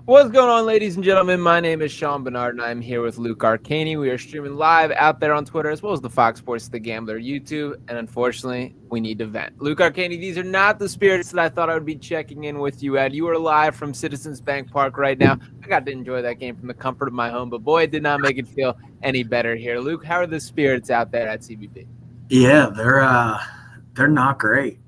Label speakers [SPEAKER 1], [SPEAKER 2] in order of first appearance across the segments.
[SPEAKER 1] What's going on, ladies and gentlemen? My name is Sean Barnard, and I'm here with Luke Arcaini. We are streaming live out there on Twitter, as well as the Fox Sports The Gambler YouTube, and unfortunately, we need to vent. Luke Arcaini, these are not the spirits that I thought I would be checking in with you at. You are live from Citizens Bank Park right now. I got to enjoy that game from the comfort of my home, but boy, it did not make it feel any better here. Luke, how are the spirits out there at CBP?
[SPEAKER 2] Yeah, they're not great.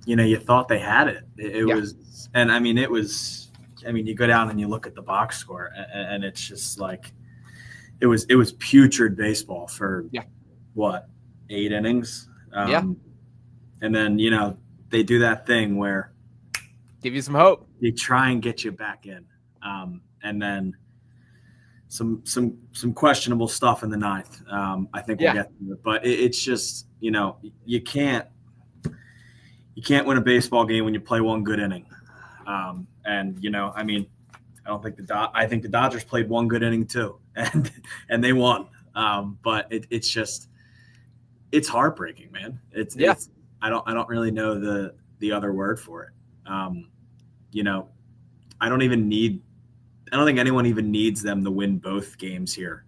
[SPEAKER 2] You thought they had it. It was, and I mean, it was. I mean, you go down and you look at the box score, and it's just like it was putrid baseball for what 8 innings. And then they do that thing where
[SPEAKER 1] give you some hope.
[SPEAKER 2] They try and get you back in, and then some questionable stuff in the ninth. I think we'll get to it, but it's just you can't win a baseball game when you play one good inning. And I mean, I think the Dodgers played one good inning too, and they won. But it's heartbreaking, man. It's I don't really know the other word for it. I don't think anyone even needs them to win both games here.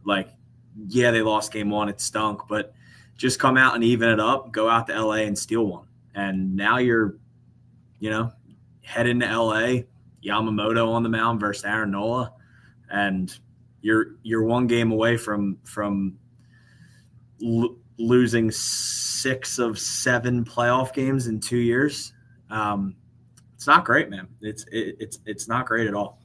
[SPEAKER 2] Like, they lost game one, it stunk, but just come out and even it up, go out to LA and steal one. And now you're, head into LA, Yamamoto on the mound versus Aaron Nola, and you're one game away from losing 6 of 7 playoff games in 2 years. It's not great, man. It's not great at all.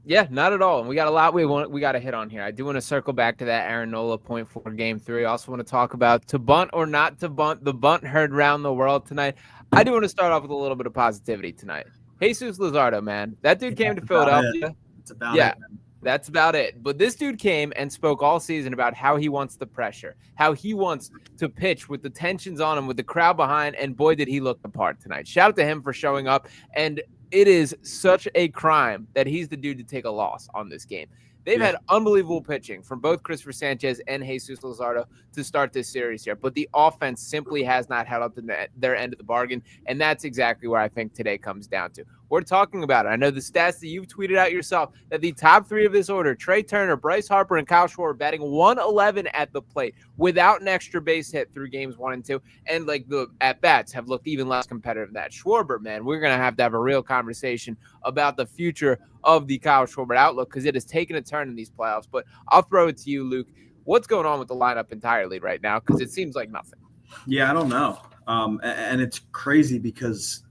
[SPEAKER 1] Yeah, not at all. And we got a lot we got to hit on here. I do want to circle back to that Aaron Nola point for game 3. I also want to talk about to bunt or not to bunt. The bunt heard around the world tonight. I do want to start off with a little bit of positivity tonight. Jesus Luzardo, man. That dude came to Philadelphia.
[SPEAKER 2] It's about it.
[SPEAKER 1] That's about it. But this dude came and spoke all season about how he wants the pressure, how he wants to pitch with the tensions on him, with the crowd behind, and boy, did he look the part tonight. Shout out to him for showing up, and it is such a crime that he's the dude to take a loss on this game. They've had unbelievable pitching from both Christopher Sanchez and Jesus Luzardo to start this series here, but the offense simply has not held up to their end of the bargain, and that's exactly where I think today comes down to. We're talking about it. I know the stats that you've tweeted out yourself, that the top 3 of this order, Trey Turner, Bryce Harper, and Kyle Schwarber, batting 111 at the plate without an extra base hit through games 1 and 2, and like the at-bats have looked even less competitive than that. Schwarber, man, we're going to have a real conversation about the future of the Kyle Schwarber outlook because it has taken a turn in these playoffs. But I'll throw it to you, Luke. What's going on with the lineup entirely right now? Because it seems like nothing.
[SPEAKER 2] Yeah, I don't know. And it's crazy because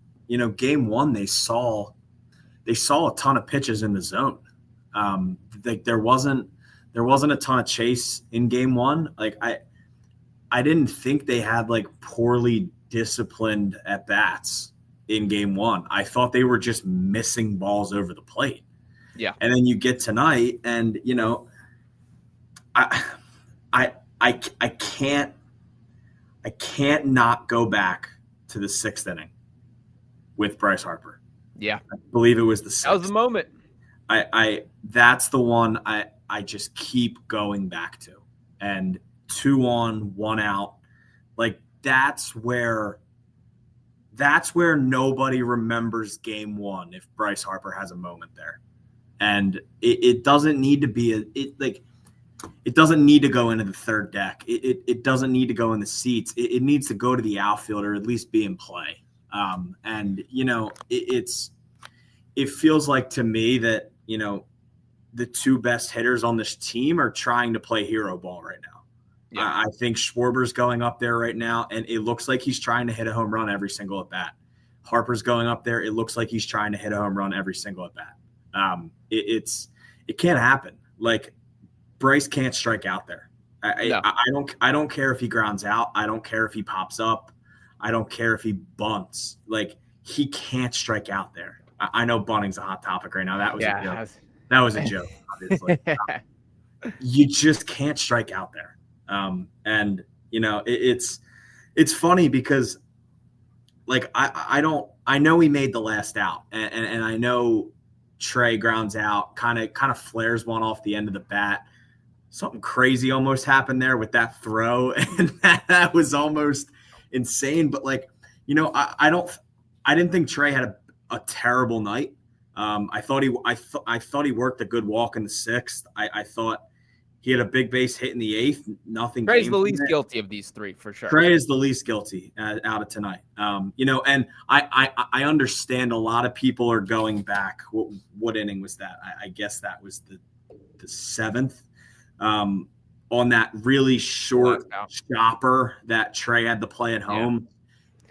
[SPEAKER 2] game 1 they saw a ton of pitches in the zone. Like there wasn't a ton of chase in game 1. Like I didn't think they had like poorly disciplined at bats in game 1. I thought they were just missing balls over the plate.
[SPEAKER 1] Yeah.
[SPEAKER 2] And then you get tonight and I can't not go back to the 6th inning with Bryce Harper.
[SPEAKER 1] Yeah.
[SPEAKER 2] I believe it was the 6th.
[SPEAKER 1] That was the moment.
[SPEAKER 2] That's the one I just keep going back to. And 2 on, 1 out. Like that's where nobody remembers game 1 if Bryce Harper has a moment there. And it doesn't need to be it doesn't need to go into the 3rd deck. It doesn't need to go in the seats. It needs to go to the outfield or at least be in play. And it feels like to me that, the 2 best hitters on this team are trying to play hero ball right now. Yeah. I think Schwarber's going up there right now, and it looks like he's trying to hit a home run every single at bat. Harper's going up there. It looks like he's trying to hit a home run every single at bat. It can't happen. Like Bryce can't strike out there. I don't care if he grounds out. I don't care if he pops up. I don't care if he bunts. Like he can't strike out there. I know bunting's a hot topic right now. That was a joke. That was a joke, obviously. You just can't strike out there. And it's funny because like I know he made the last out and I know Trey grounds out, kind of flares one off the end of the bat. Something crazy almost happened there with that throw, and that was almost insane. But like, I didn't think Trey had a terrible night. I thought he worked a good walk in the 6th. I thought he had a big base hit in the 8th. Nothing
[SPEAKER 1] Trey's
[SPEAKER 2] came
[SPEAKER 1] the
[SPEAKER 2] from
[SPEAKER 1] least
[SPEAKER 2] it.
[SPEAKER 1] guilty of these three for sure.
[SPEAKER 2] Trey is the least guilty out of tonight. And I understand a lot of people are going back. What inning was that? I guess that was the 7th. On that really short chopper that Trey had to play at home.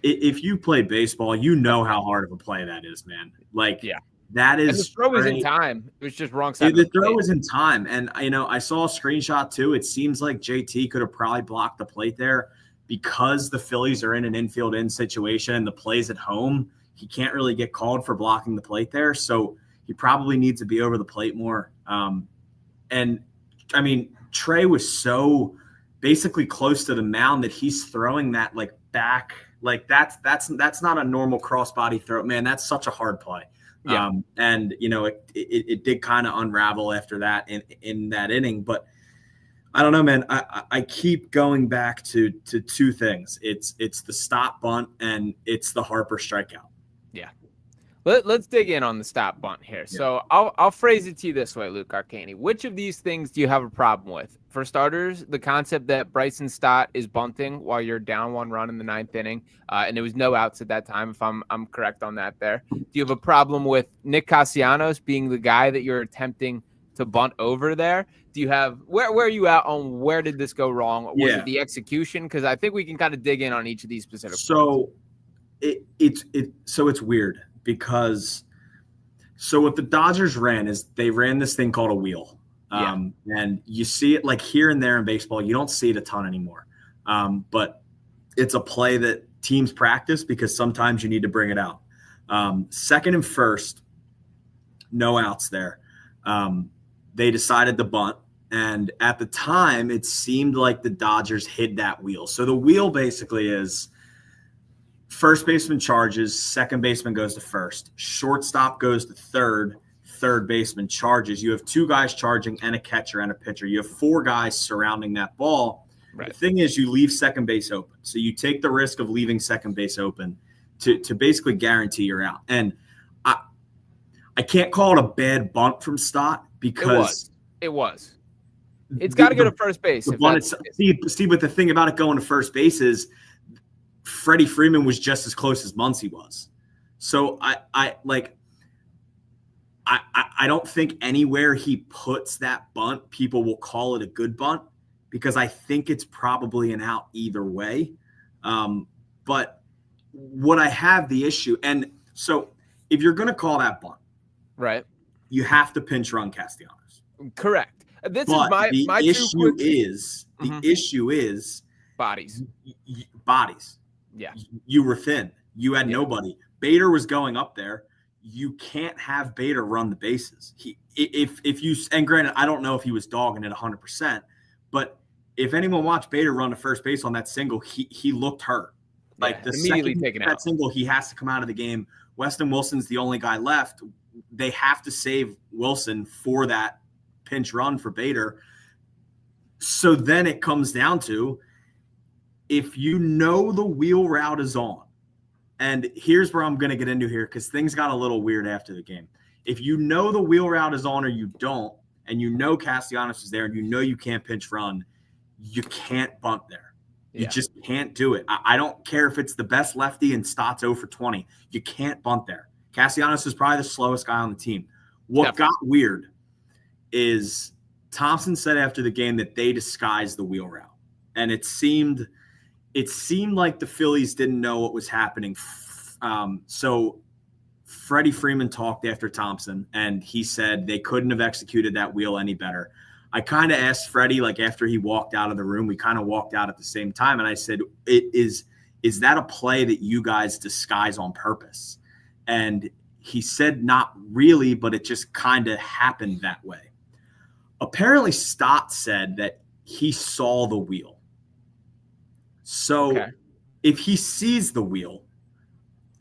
[SPEAKER 2] Yeah. If you play baseball, you know how hard of a play that is, man. Like, that is.
[SPEAKER 1] And the throw was in time. It was just wrong side.
[SPEAKER 2] The throw was in time. And, I saw a screenshot too. It seems like JT could have probably blocked the plate there because the Phillies are in an infield in situation and the play's at home. He can't really get called for blocking the plate there. So he probably needs to be over the plate more. Trey was so basically close to the mound that he's throwing that back. That's not a normal crossbody throw, man. That's such a hard play. Yeah. It did kind of unravel after that in that inning, but I don't know, man. I keep going back to two things. It's the stop bunt and it's the Harper strikeout.
[SPEAKER 1] Yeah. Let's dig in on the stop bunt here. Yeah. So I'll phrase it to you this way, Luke Arcaini. Which of these things do you have a problem with? For starters, the concept that Bryson Stott is bunting while you're down 1 run in the 9th inning, and there was no outs at that time, if I'm correct on that there. Do you have a problem with Nick Castellanos being the guy that you're attempting to bunt over there? Do you have where are you at on where did this go wrong? Was it the execution? Because I think we can kind of dig in on each of these specific points.
[SPEAKER 2] It's weird. Because what the Dodgers ran is they ran this thing called a wheel. And you see it here and there in baseball. You don't see it a ton anymore. But it's a play that teams practice because sometimes you need to bring it out. Second and first, no outs there. They decided to bunt. And at the time, it seemed like the Dodgers hid that wheel. So the wheel basically is first baseman charges, second baseman goes to first, shortstop goes to third baseman charges. You have 2 guys charging and a catcher and a pitcher. You have 4 guys surrounding that ball. Right. The thing is you leave second base open. So you take the risk of leaving second base open to basically guarantee you're out. And I can't call it a bad bunt from Stott because
[SPEAKER 1] it was. It's got to go to first base.
[SPEAKER 2] But the thing about it going to first base is Freddie Freeman was just as close as Muncy was. So I don't think anywhere he puts that bunt, people will call it a good bunt because I think it's probably an out either way. But what I have the issue, and so if you're going to call that bunt,
[SPEAKER 1] right,
[SPEAKER 2] you have to pinch run Castellanos.
[SPEAKER 1] Correct. This is my issue
[SPEAKER 2] is the issue is
[SPEAKER 1] bodies.
[SPEAKER 2] Bodies.
[SPEAKER 1] Yeah.
[SPEAKER 2] You were thin. You had nobody. Bader was going up there. You can't have Bader run the bases. And granted, I don't know if he was dogging it 100%, but if anyone watched Bader run to first base on that single, he looked hurt. The
[SPEAKER 1] immediately
[SPEAKER 2] second
[SPEAKER 1] taken
[SPEAKER 2] that
[SPEAKER 1] out.
[SPEAKER 2] Single, he has to come out of the game. Weston Wilson's the only guy left. They have to save Wilson for that pinch run for Bader. So then it comes down to, if you know the wheel route is on, and here's where I'm going to get into here because things got a little weird after the game. If you know the wheel route is on or you don't, and you know Castellanos is there and you know you can't pinch run, you can't bunt there. You just can't do it. I don't care if it's the best lefty and Stott's 0 for 20. You can't bunt there. Castellanos is probably the slowest guy on the team. What got weird is Thompson said after the game that they disguised the wheel route. And it seemed like the Phillies didn't know what was happening. So Freddie Freeman talked after Thompson, and he said they couldn't have executed that wheel any better. I kind of asked Freddie, after he walked out of the room, we kind of walked out at the same time, and I said, is that a play that you guys disguise on purpose? And he said not really, but it just kind of happened that way. Apparently, Stott said that he saw the wheel. So if he sees the wheel,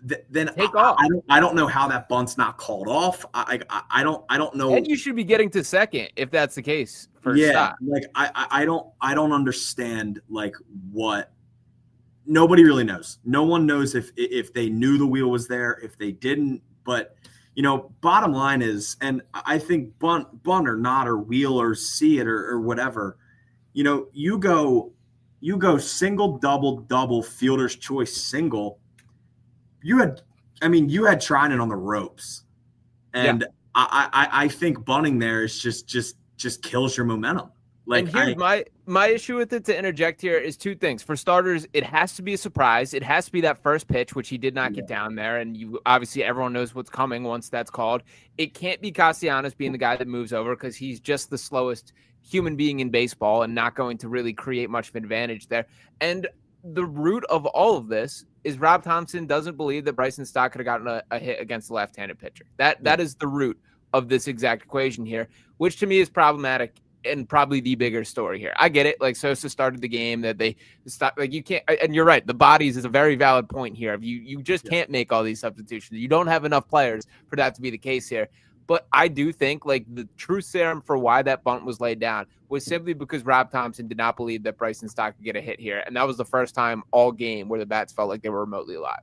[SPEAKER 2] then I don't know how that bunt's not called off. I don't know.
[SPEAKER 1] And you should be getting to second if that's the case for Stott.
[SPEAKER 2] I don't understand what. Nobody really knows. No one knows if they knew the wheel was there, if they didn't. But bottom line is, and I think bunt or not, or wheel or see it or whatever, you go single, double, fielder's choice single. You had Trinan on the ropes. And I think bunting there is just kills your momentum.
[SPEAKER 1] And here's my issue with it, to interject here, is two things. For starters, it has to be a surprise. It has to be that first pitch, which he did not get down there. And everyone knows what's coming once that's called. It can't be Castellanos being the guy that moves over, because he's just the slowest human being in baseball and not going to really create much of an advantage there. And the root of all of this is Rob Thompson doesn't believe that Bryson Stott could have gotten a hit against the left-handed pitcher. That is the root of this exact equation here, which to me is problematic and probably the bigger story here. I get it. Like, Sosa started the game, that they stopped. Like, you can't, and you're right, the bodies is a very valid point here. You just can't make all these substitutions. You don't have enough players for that to be the case here. But I do think, like, the true serum for why that bunt was laid down was simply because Rob Thompson did not believe that Bryson Stott could get a hit here. And that was the first time all game where the bats felt like they were remotely alive.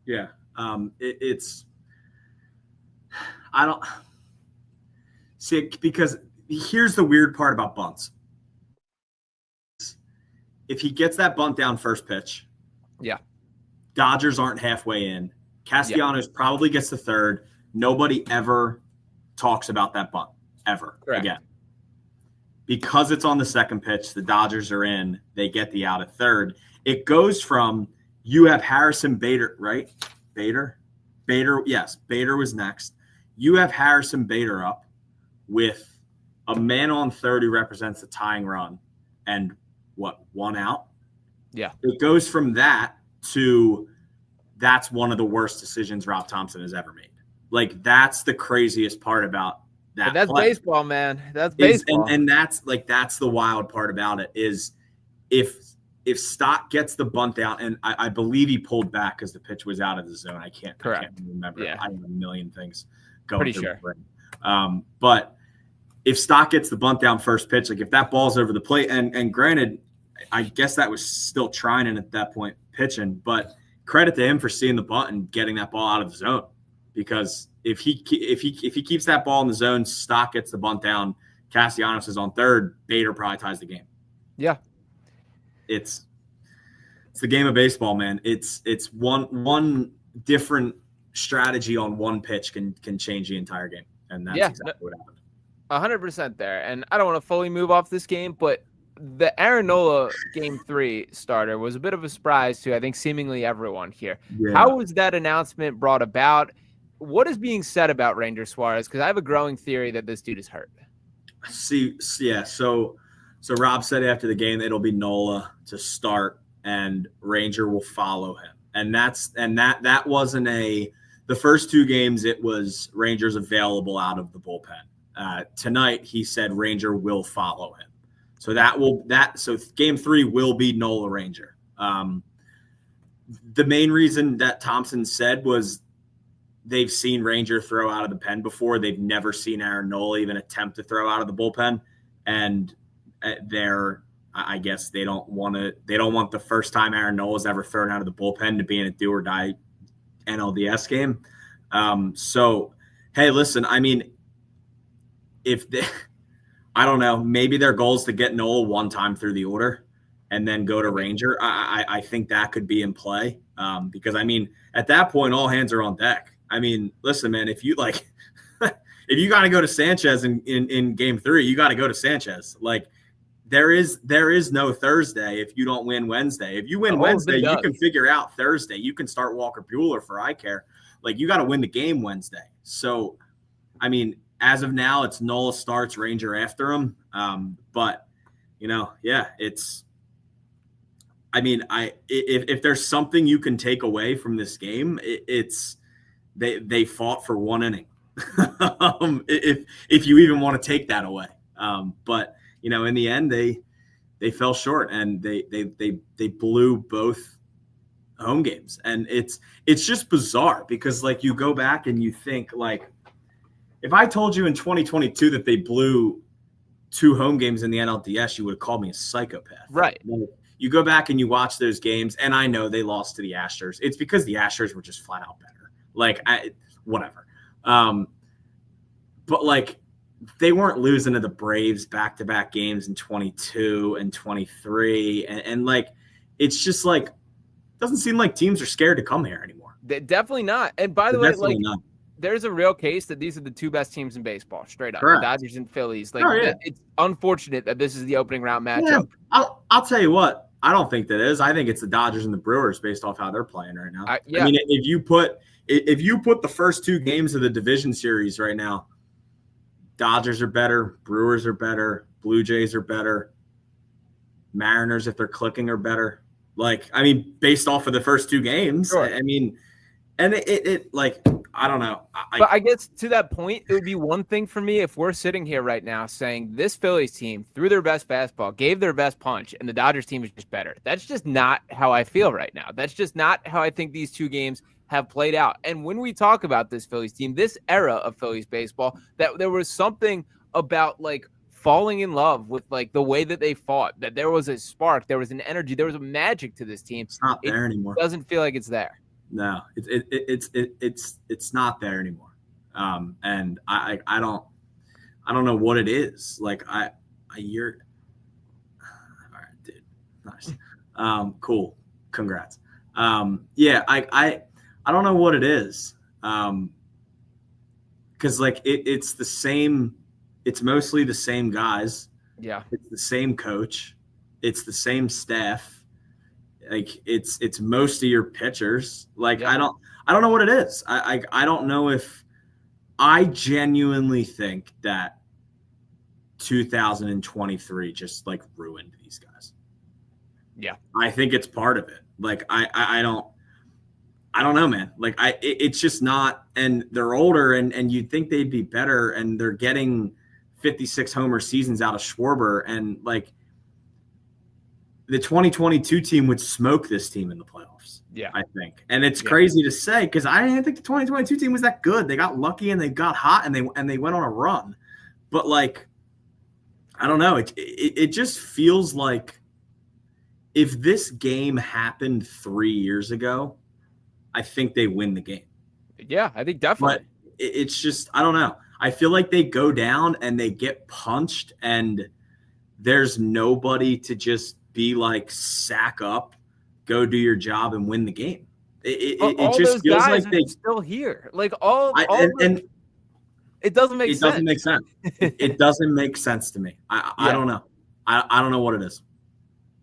[SPEAKER 2] Yeah. I don't see it, because here's the weird part about bunts. If he gets that bunt down first pitch, Dodgers aren't halfway in. Castellanos probably gets the third. Nobody ever talks about that bunt ever again. Because it's on the second pitch, the Dodgers are in. They get the out at third. It goes from, you have Harrison Bader, right? Bader, yes. Bader was next. You have Harrison Bader up with a man on third who represents the tying run, and one out?
[SPEAKER 1] Yeah.
[SPEAKER 2] It goes from that to, that's one of the worst decisions Rob Thompson has ever made. Like, that's the craziest part about that.
[SPEAKER 1] But that's
[SPEAKER 2] play.
[SPEAKER 1] Baseball, man. That's baseball.
[SPEAKER 2] And that's the wild part about it, is if Stott gets the bunt out, and I believe he pulled back because the pitch was out of the zone. I can't remember.
[SPEAKER 1] Yeah.
[SPEAKER 2] I have a million things going
[SPEAKER 1] Pretty
[SPEAKER 2] through
[SPEAKER 1] sure.
[SPEAKER 2] my brain. But if Stott gets the bunt down first pitch, like if that ball's over the plate, and granted, I guess that was still Trinan at that point pitching, but credit to him for seeing the bunt and getting that ball out of the zone. Because if he keeps that ball in the zone, Stott gets the bunt down, Castellanos is on third, Bader probably ties the game.
[SPEAKER 1] Yeah.
[SPEAKER 2] It's the game of baseball, man. It's one different strategy on one pitch can change the entire game. And that's exactly what happened.
[SPEAKER 1] 100% there. And I don't want to fully move off this game, but the Aaron Nola Game 3 starter was a bit of a surprise to, I think, seemingly everyone here. Yeah. How was that announcement brought about? What is being said about Ranger Suarez? Because I have a growing theory that this dude is hurt.
[SPEAKER 2] So Rob said after the game it'll be Nola to start and Ranger will follow him. And that wasn't the first two games, it was Rangers available out of the bullpen. Tonight he said Ranger will follow him. So so Game 3 will be Nola Ranger. The main reason that Thompson said was they've seen Ranger throw out of the pen before. They've never seen Aaron Nola even attempt to throw out of the bullpen. And I guess they don't want the first time Aaron Nola's ever thrown out of the bullpen to be in a do or die NLDS game. So, hey, listen, I mean, I don't know, maybe their goal is to get Nola one time through the order and then go to Ranger. I think that could be in play because, I mean, at that point, all hands are on deck. I mean, listen, man, if you got to go to Sanchez in Game 3, you got to go to Sanchez. Like, there is no Thursday if you don't win Wednesday. If you win Wednesday, you can figure out Thursday. You can start Walker Buehler for I care. Like, you got to win the game Wednesday. So, I mean, as of now, it's Nola starts, Ranger after him. But, it's – I mean, if there's something you can take away from this game, it's they fought for one inning. If you even want to take that away. But, in the end, they fell short and they blew both home games. And it's just bizarre because, like, you go back and you think, like, if I told you in 2022 that they blew 2 home games in the NLDS, you would have called me a psychopath.
[SPEAKER 1] Right.
[SPEAKER 2] You go back and you watch those games, and I know they lost to the Astros. It's because the Astros were just flat out better. Like, whatever. But like they weren't losing to the Braves back-to-back games in 22 and 23. And like, it's just like, doesn't seem like teams are scared to come here anymore.
[SPEAKER 1] Definitely not. And by the way, like, there's a real case that these are the two best teams in baseball, straight up.
[SPEAKER 2] Correct.
[SPEAKER 1] The Dodgers and Phillies. Like, it's unfortunate that this is the opening round matchup.
[SPEAKER 2] Yeah, I'll tell you what. I don't think that is. I think it's the Dodgers and the Brewers based off how they're playing right now. I mean, if you put the first two games of the division series right now, Dodgers are better, Brewers are better, Blue Jays are better, Mariners, if they're clicking, are better. Like, I mean, based off of the first two games, sure. I mean, and it like, I don't know.
[SPEAKER 1] But I guess to that point, it would be one thing for me if we're sitting here right now saying this Phillies team threw their best fastball, gave their best punch, and the Dodgers team is just better. That's just not how I feel right now. That's just not how I think these two games have played out. And when we talk about this Phillies team, this era of Phillies baseball, that there was something about like falling in love with like the way that they fought, that there was a spark, there was an energy, there was a magic to this team.
[SPEAKER 2] It's not there anymore.
[SPEAKER 1] It doesn't feel like it's there.
[SPEAKER 2] No, it's not there anymore. And I don't know what it is. Like you're all right, dude. Nice. Cool. Congrats. Yeah, I don't know what it is. Cause like it's the same, it's mostly the same guys.
[SPEAKER 1] Yeah.
[SPEAKER 2] It's the same coach. It's the same staff. Like it's most of your pitchers. Like, yeah. I don't know what it is. I don't know if I genuinely think that 2023 just like ruined these guys.
[SPEAKER 1] Yeah.
[SPEAKER 2] I think it's part of it. Like, I don't know, man. Like it's just not, and they're older and you'd think they'd be better, and they're getting 56 homer seasons out of Schwarber, and like, the 2022 team would smoke this team in the playoffs.
[SPEAKER 1] Yeah.
[SPEAKER 2] I think. And it's crazy to say because I didn't think the 2022 team was that good. They got lucky and they got hot and they went on a run. But like, I don't know. It just feels like if this game happened 3 years ago, I think they win the game.
[SPEAKER 1] Yeah, I think definitely.
[SPEAKER 2] But it's just, I don't know. I feel like they go down and they get punched and there's nobody to just be like, sack up, go do your job and win the game. It just feels like they're
[SPEAKER 1] still here. Like it doesn't make sense.
[SPEAKER 2] It doesn't make sense. It doesn't make sense to me. I don't know. I don't know what it is.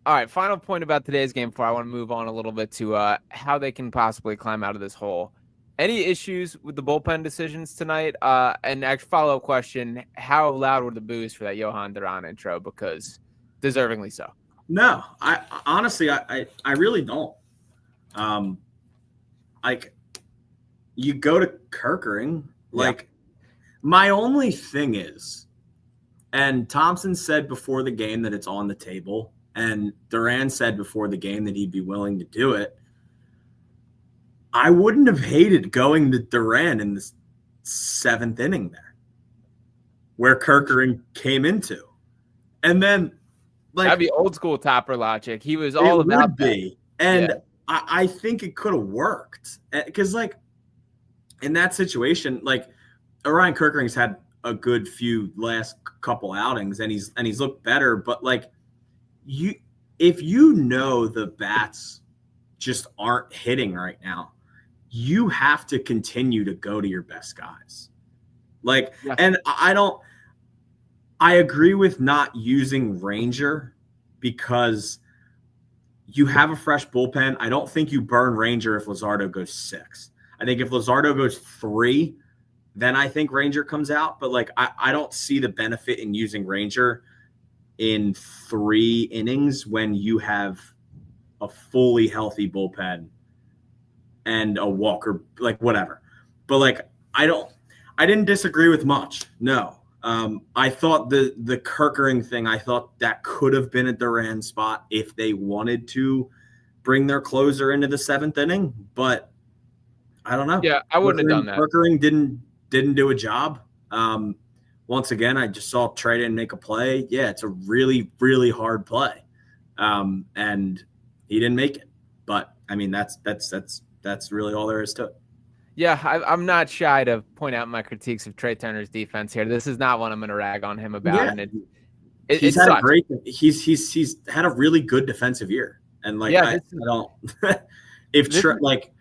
[SPEAKER 1] All right. Final point about today's game before I want to move on a little bit to how they can possibly climb out of this hole. Any issues with the bullpen decisions tonight? And actually, follow-up question, how loud were the boos for that Johan Duran intro? Because deservingly so.
[SPEAKER 2] No, I honestly, I really don't. Like, you go to Kerkering, like, my only thing is, and Thompson said before the game that it's on the table, and Duran said before the game that he'd be willing to do it. I wouldn't have hated going to Duran in the 7th inning there, where Kerkering came into, and then. Like,
[SPEAKER 1] that'd be old school Topper logic. He was all about that.
[SPEAKER 2] And I think it could have worked. Because, like, in that situation, like, Orion Kerkering's had a good few last couple outings, and he's looked better. But, like, if you know the bats just aren't hitting right now, you have to continue to go to your best guys. Like, and I agree with not using Ranger because you have a fresh bullpen. I don't think you burn Ranger if Luzardo goes 6. I think if Luzardo goes 3, then I think Ranger comes out. But, like, I don't see the benefit in using Ranger in 3 innings when you have a fully healthy bullpen and a walker, like, whatever. But, like, I didn't disagree with much. No. I thought the Kerkering thing, I thought that could have been a Duran spot if they wanted to bring their closer into the 7th inning, but I don't know.
[SPEAKER 1] Yeah, I wouldn't have done that.
[SPEAKER 2] Kerkering didn't do a job. Once again, I just saw Trey didn't make a play. Yeah, it's a really, really hard play. And he didn't make it. But I mean, that's really all there is to it.
[SPEAKER 1] Yeah, I'm not shy to point out my critiques of Trey Turner's defense here. This is not one I'm going to rag on him about,
[SPEAKER 2] Yeah,
[SPEAKER 1] and
[SPEAKER 2] he's
[SPEAKER 1] it
[SPEAKER 2] had a
[SPEAKER 1] sucks.
[SPEAKER 2] great. He's had a really good defensive year, and like
[SPEAKER 1] Yeah,
[SPEAKER 2] I don't. if
[SPEAKER 1] this
[SPEAKER 2] Trey,
[SPEAKER 1] is,
[SPEAKER 2] like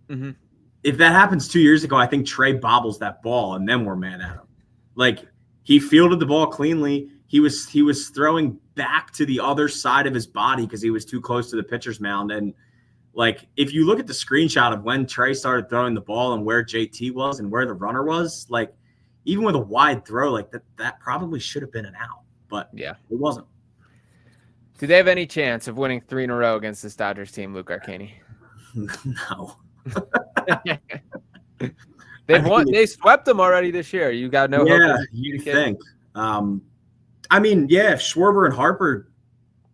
[SPEAKER 1] mhm.
[SPEAKER 2] if that happens 2 years ago, I think Trey bobbles that ball, and then we're mad at him. Like he fielded the ball cleanly. He was throwing back to the other side of his body because he was too close to the pitcher's mound. And like if you look at the screenshot of when Trey started throwing the ball and where JT was and where the runner was, like even with a wide throw, like that probably should have been an out, but
[SPEAKER 1] Yeah.
[SPEAKER 2] it wasn't.
[SPEAKER 1] Do they have any chance of winning 3 in a row against this Dodgers team, Luke Arcaini?
[SPEAKER 2] No.
[SPEAKER 1] They've won. They swept them already this year. You got no hope.
[SPEAKER 2] Yeah, you think. I mean, yeah, if Schwarber and Harper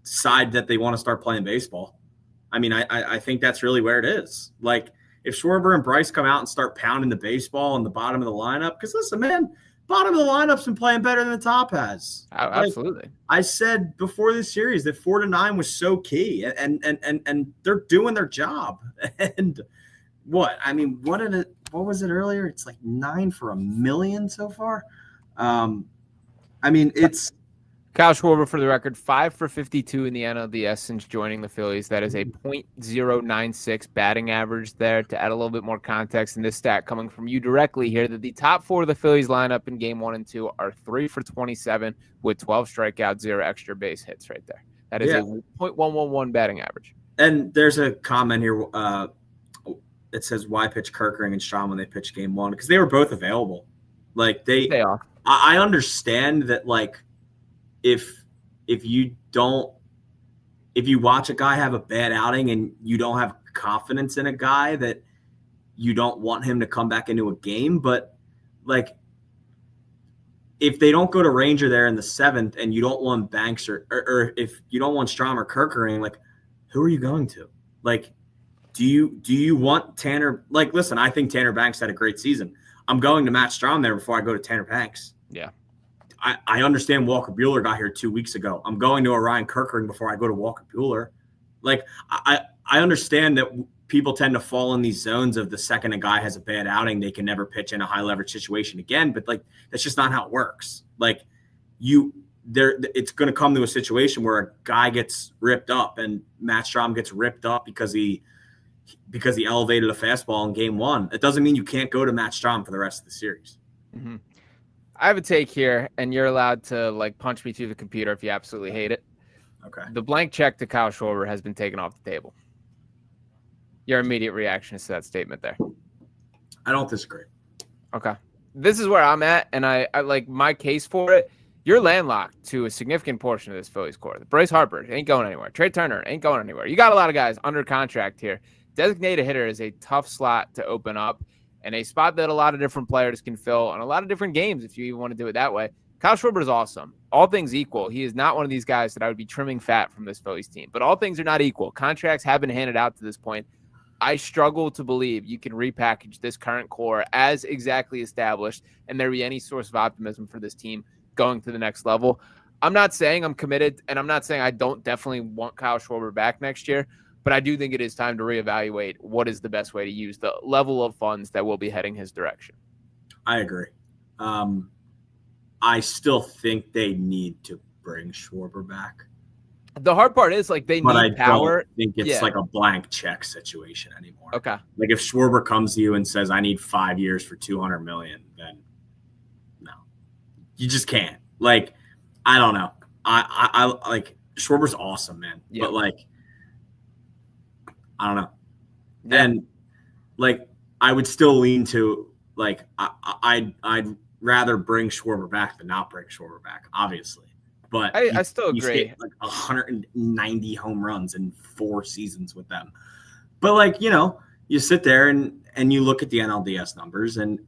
[SPEAKER 2] decide that they want to start playing baseball, I mean, I think that's really where it is. Like, if Schwarber and Bryce come out and start pounding the baseball in the bottom of the lineup, because listen, man, bottom of the lineup's been playing better than the top has.
[SPEAKER 1] Absolutely.
[SPEAKER 2] Like, I said before this series that 4 to 9 was so key, and they're doing their job. And what? I mean, what was it earlier? It's like 9 for $1 million so far. I mean, it's
[SPEAKER 1] Kyle Schwarber, for the record, 5 for 52 in the NLDS since joining the Phillies. That is a .096 batting average there. To add a little bit more context, in this stat coming from you directly here, that the top 4 of the Phillies lineup in game 1 and 2 are 3 for 27 with 12 strikeouts, 0 extra base hits right there. That is a .111 batting average. And
[SPEAKER 2] there's a comment here that says, why pitch Kerkering and Strahm when they pitched game 1? Because they were both available. Like they are. I understand that, like, if you watch a guy have a bad outing and you don't have confidence in a guy, that you don't want him to come back into a game. But like, if they don't go to Ranger there in the 7th and you don't want Banks or if you don't want Strahm or Kerkering, like, who are you going to? Like, do you want Tanner? Like, listen, I think Tanner Banks had a great season. I'm going to Matt Strahm there before I go to Tanner Banks.
[SPEAKER 1] Yeah.
[SPEAKER 2] I understand Walker Buehler got here 2 weeks ago. I'm going to Orion Kerkering before I go to Walker Buehler. Like, I understand that people tend to fall in these zones of the second a guy has a bad outing, they can never pitch in a high leverage situation again. But like, that's just not how it works. Like, it's going to come to a situation where a guy gets ripped up, and Matt Strahm gets ripped up because he elevated a fastball in game 1. It doesn't mean you can't go to Matt Strahm for the rest of the series.
[SPEAKER 1] Mm-hmm. I have a take here, and you're allowed to like punch me through the computer if you absolutely hate it.
[SPEAKER 2] Okay.
[SPEAKER 1] The blank check to Kyle Schwarber has been taken off the table. Your immediate reaction is to that statement there.
[SPEAKER 2] I don't disagree.
[SPEAKER 1] Okay. This is where I'm at, and I like my case for it. You're landlocked to a significant portion of this Phillies core. Bryce Harper ain't going anywhere. Trey Turner ain't going anywhere. You got a lot of guys under contract here. Designated hitter is a tough slot to open up, and a spot that a lot of different players can fill on a lot of different games if you even want to do it that way. Kyle Schwarber is awesome. All things equal, he is not one of these guys that I would be trimming fat from this Phillies team. But all things are not equal. Contracts have been handed out to this point. I struggle to believe you can repackage this current core as exactly established and there be any source of optimism for this team going to the next level. I'm not saying I'm committed, and I'm not saying I don't definitely want Kyle Schwarber back next year, but I do think it is time to reevaluate what is the best way to use the level of funds that will be heading his direction.
[SPEAKER 2] I agree. I still think they need to bring Schwarber back.
[SPEAKER 1] The hard part is, like, they need power.
[SPEAKER 2] I don't think it's like a blank check situation anymore.
[SPEAKER 1] Okay.
[SPEAKER 2] Like, if Schwarber comes to you and says, I need 5 years for $200 million, then no. You just can't. Like, I don't know. I like, Schwarber's awesome, man. Yep. But, like, I don't know. Yeah. And, like, I would still lean to, like, I'd rather bring Schwarber back than not bring Schwarber back, obviously. But
[SPEAKER 1] I still agree.
[SPEAKER 2] Hit like 190 home runs in 4 seasons with them. But, like, you know, you sit there and you look at the NLDS numbers and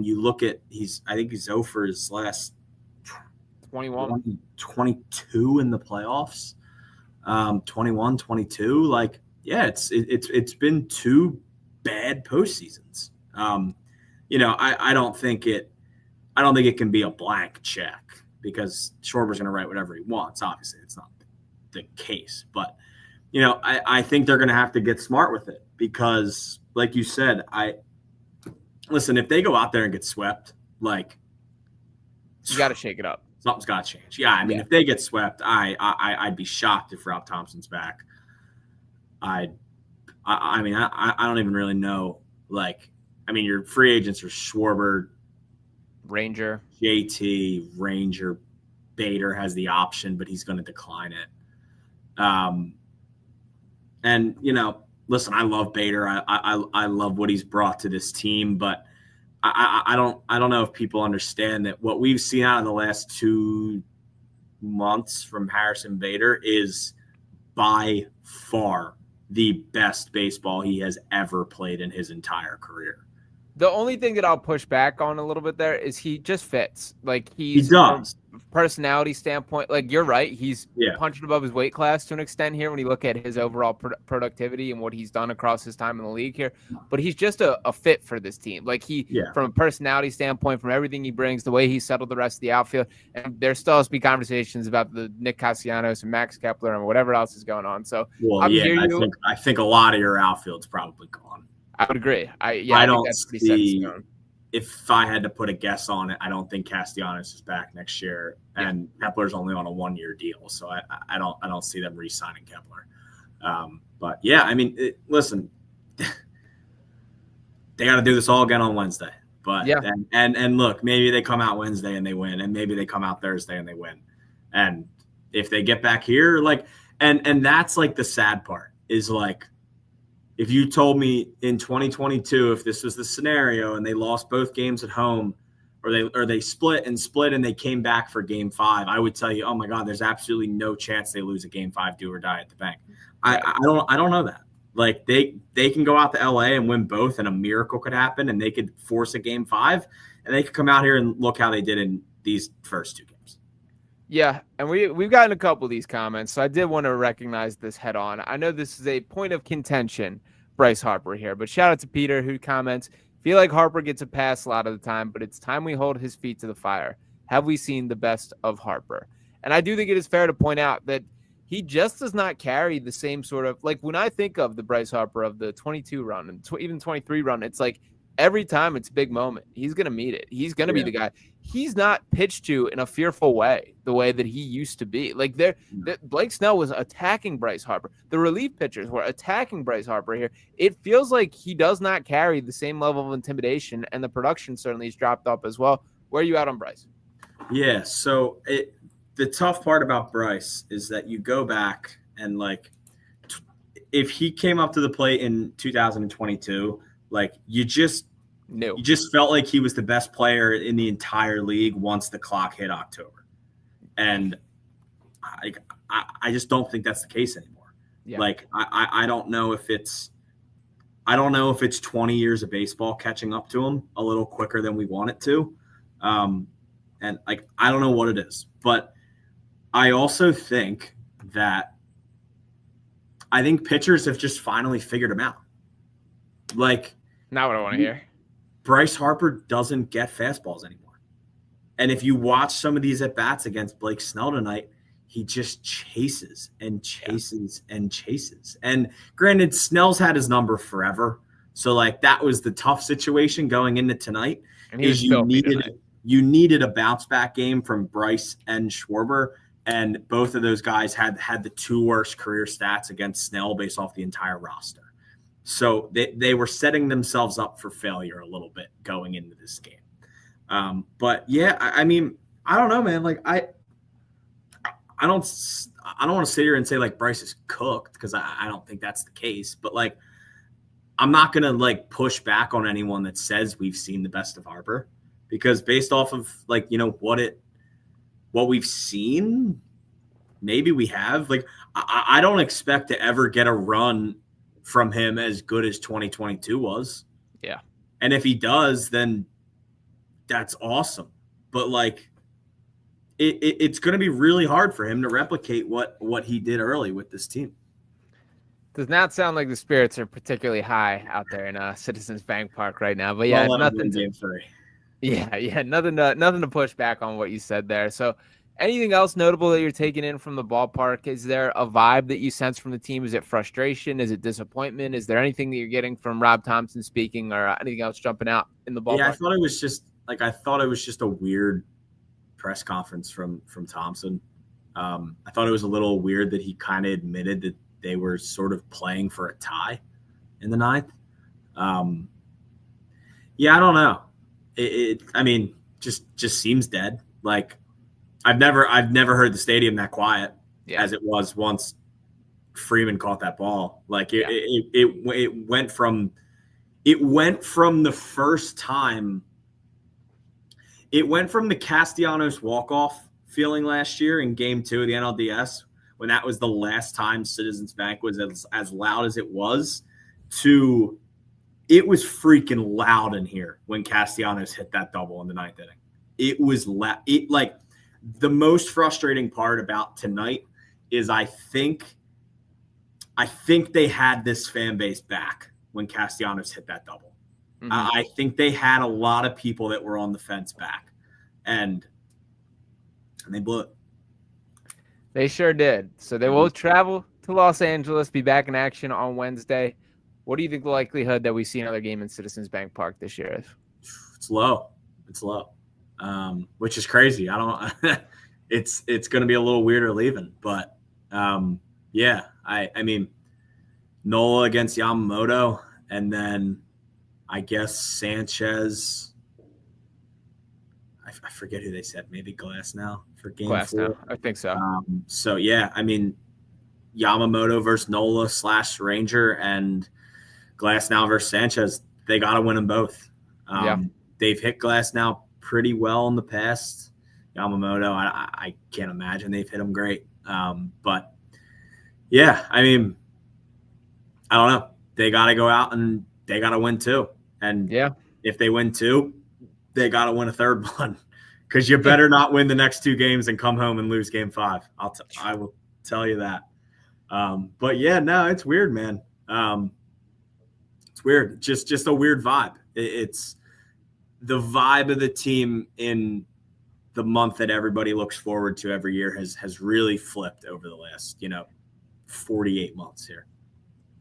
[SPEAKER 2] you look at I think he's 0 for his last 22 in the playoffs. 21, 22. Like, yeah, it's been 2 bad postseasons. You know, I don't think it can be a blank check, because Schwarber's going to write whatever he wants. Obviously, it's not the case. But, you know, I think they're going to have to get smart with it, because, like you said, listen, if they go out there and get swept, like
[SPEAKER 1] you got to shake it up.
[SPEAKER 2] Something's got to change. Yeah, I mean, if they get swept, I'd be shocked if Rob Thompson's back. I mean, I don't even really know. Like, I mean, your free agents are Schwarber,
[SPEAKER 1] Ranger,
[SPEAKER 2] JT, Ranger, Bader has the option, but he's going to decline it. And listen, I love Bader. I love what he's brought to this team, but I don't know if people understand that what we've seen out of the last 2 months from Harrison Bader is by far the best baseball he has ever played in his entire career.
[SPEAKER 1] The only thing that I'll push back on a little bit there is he just fits. Like
[SPEAKER 2] he does.
[SPEAKER 1] From personality standpoint, like you're right. He's punching above his weight class to an extent here when you look at his overall productivity and what he's done across his time in the league here. But he's just a fit for this team. Like from a personality standpoint, from everything he brings, the way he settled the rest of the outfield. And there still has to be conversations about the Nick Castellanos and Max Kepler and whatever else is going on. So
[SPEAKER 2] I think a lot of your outfield's probably gone.
[SPEAKER 1] I would agree. I
[SPEAKER 2] don't see. If I had to put a guess on it, I don't think Castellanos is back next year, and Kepler's only on a 1-year deal, so I don't see them re-signing Kepler. But yeah, I mean, listen, they got to do this all again on Wednesday. But and look, maybe they come out Wednesday and they win, and maybe they come out Thursday and they win, and if they get back here, like, and that's like the sad part is like. If you told me in 2022, if this was the scenario and they lost both games at home or they split and they came back for game 5, I would tell you, oh my God, there's absolutely no chance they lose a game 5 do or die at the bank. Right. I don't know that. Like they can go out to LA and win both and a miracle could happen and they could force a game 5 and they could come out here and look how they did in these first 2 games.
[SPEAKER 1] Yeah, and we've gotten a couple of these comments, so I did want to recognize this head on. I know this is a point of contention, Bryce Harper here, but shout out to Peter who comments, feel like Harper gets a pass a lot of the time, but it's time we hold his feet to the fire. Have we seen the best of Harper? And I do think it is fair to point out that he just does not carry the same sort of, like when I think of the Bryce Harper of the 22 run and even 23 run, it's like, every time it's a big moment, he's going to meet it. He's going to be the guy. He's not pitched to in a fearful way, the way that he used to be. Like Blake Snell was attacking Bryce Harper. The relief pitchers were attacking Bryce Harper here. It feels like he does not carry the same level of intimidation, and the production certainly has dropped up as well. Where are you at on Bryce?
[SPEAKER 2] Yeah, so the tough part about Bryce is that you go back and, like, if he came up to the plate in 2022 – like you just felt like he was the best player in the entire league once the clock hit October. And I just don't think that's the case anymore. Yeah. Like I don't know if it's 20 years of baseball catching up to him a little quicker than we want it to. And like I don't know what it is. But I also think that pitchers have just finally figured him out. Like,
[SPEAKER 1] not what I want to hear.
[SPEAKER 2] Bryce Harper doesn't get fastballs anymore. And if you watch some of these at-bats against Blake Snell tonight, he just chases and chases and chases. And granted, Snell's had his number forever. So, like, that was the tough situation going into tonight.
[SPEAKER 1] And you
[SPEAKER 2] needed a bounce-back game from Bryce and Schwarber. And both of those guys had the 2 worst career stats against Snell based off the entire roster. So they were setting themselves up for failure a little bit going into this game. But yeah, I mean, I don't know, man. Like I don't want to sit here and say like Bryce is cooked because I don't think that's the case. But like, I'm not gonna like push back on anyone that says we've seen the best of Harper because based off of like what we've seen, maybe we have. Like I don't expect to ever get a run from him as good as 2022 was.
[SPEAKER 1] Yeah.
[SPEAKER 2] And if he does, then that's awesome. But like it's going to be really hard for him to replicate what he did early with this team.
[SPEAKER 1] Does not sound like the spirits are particularly high out there in Citizens Bank Park right now. But yeah, nothing to push back on what you said there. So Anything else notable that you're taking in from the ballpark? Is there a vibe that you sense from the team? Is it frustration? Is it disappointment? Is there anything that you're getting from Rob Thompson speaking or anything else jumping out in the ballpark?
[SPEAKER 2] Yeah, I thought it was just a weird press conference from Thompson. I thought it was a little weird that he kind of admitted that they were sort of playing for a tie in the ninth. Yeah, I don't know. I mean, just seems dead. Like I've never heard the stadium that quiet as it was once Freeman caught that ball. Like it went from the first time. It went from the Castellanos walk-off feeling last year in Game 2 of the NLDS, when that was the last time Citizens Bank was as loud as it was, to it was freaking loud in here when Castellanos hit that double in the ninth inning. It was like the most frustrating part about tonight is I think they had this fan base back when Castellanos hit that double. Mm-hmm. I think they had a lot of people that were on the fence back, and they blew it.
[SPEAKER 1] They sure did. So they will travel to Los Angeles, be back in action on Wednesday. What do you think the likelihood that we see another game in Citizens Bank Park this year is?
[SPEAKER 2] It's low. It's low, which is crazy. I don't. It's going to be a little weirder leaving, but yeah. I mean, Nola against Yamamoto, and then I guess Sanchez. I forget who they said. Maybe Glasnow for Game 4.
[SPEAKER 1] I think so.
[SPEAKER 2] So yeah, I mean, Yamamoto versus Nola / Ranger, and Glasnow versus Sanchez. They got to win them both. They've hit Glasnow pretty well in the past. Yamamoto, I can't imagine they've hit him great. But yeah, I mean, I don't know. They got to go out and they got to win 2. And if they win 2, they got to win a third one, because you better not win the next 2 games and come home and lose Game 5. I will tell you that. But yeah, no, it's weird, man. It's weird. Just a weird vibe. It's the vibe of the team in the month that everybody looks forward to every year has really flipped over the last, 48 months here.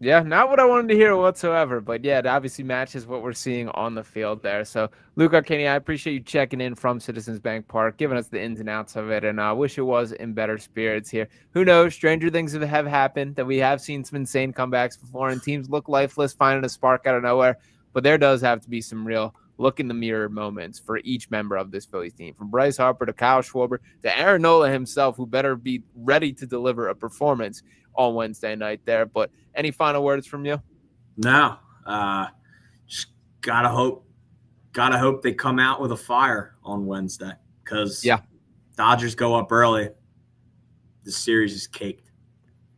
[SPEAKER 1] Yeah, not what I wanted to hear whatsoever, but yeah, it obviously matches what we're seeing on the field there. So, Luke Arcaini, I appreciate you checking in from Citizens Bank Park, giving us the ins and outs of it, and I wish it was in better spirits here. Who knows? Stranger things have happened, that we have seen some insane comebacks before, and teams look lifeless, finding a spark out of nowhere, but there does have to be some real look in the mirror moments for each member of this Phillies team, from Bryce Harper to Kyle Schwarber to Aaron Nola himself, who better be ready to deliver a performance on Wednesday night there. But any final words from you?
[SPEAKER 2] No, just gotta hope they come out with a fire on Wednesday, because Dodgers go up early. The series is caked.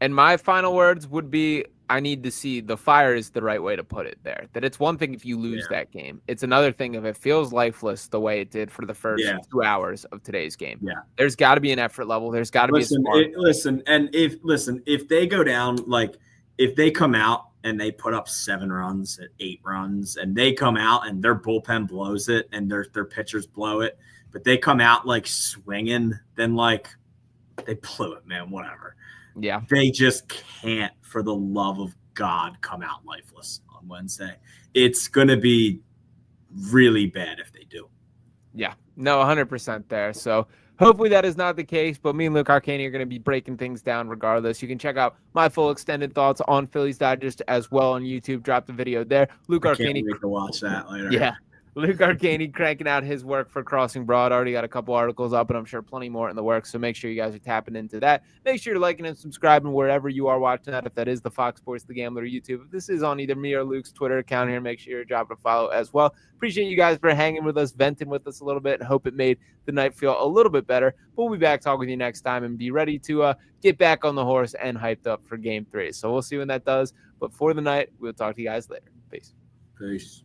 [SPEAKER 1] And my final words would be, I need to see the fire is the right way to put it there. That it's one thing if you lose that game. It's another thing if it feels lifeless the way it did for the first 2 hours of today's game. Yeah. There's got to be an effort level. There's got to be a spark.
[SPEAKER 2] If they go down, like if they come out and they put up 7 runs at 8 runs, and they come out and their bullpen blows it and their pitchers blow it, but they come out like swinging, then like they blew it, man, whatever.
[SPEAKER 1] Yeah.
[SPEAKER 2] They just can't, for the love of God, come out lifeless on Wednesday. It's going to be really bad if they do.
[SPEAKER 1] Yeah. No, 100% there. So hopefully that is not the case, but me and Luke Arcaini are going to be breaking things down regardless. You can check out my full extended thoughts on Phillies Digest as well on YouTube. Drop the video there. Luke Arcaini.
[SPEAKER 2] Can't wait to watch that later.
[SPEAKER 1] Yeah. Luke Arcaini cranking out his work for Crossing Broad. Already got a couple articles up, and I'm sure plenty more in the works. So make sure you guys are tapping into that. Make sure you're liking and subscribing wherever you are watching that. If that is the Fox Sports The Gambler YouTube, if this is on either me or Luke's Twitter account here, make sure you're dropping a follow as well. Appreciate you guys for hanging with us, venting with us a little bit, and hope it made the night feel a little bit better. We'll be back talking with you next time and be ready to get back on the horse and hyped up for Game 3. So we'll see when that does. But for the night, we'll talk to you guys later. Peace.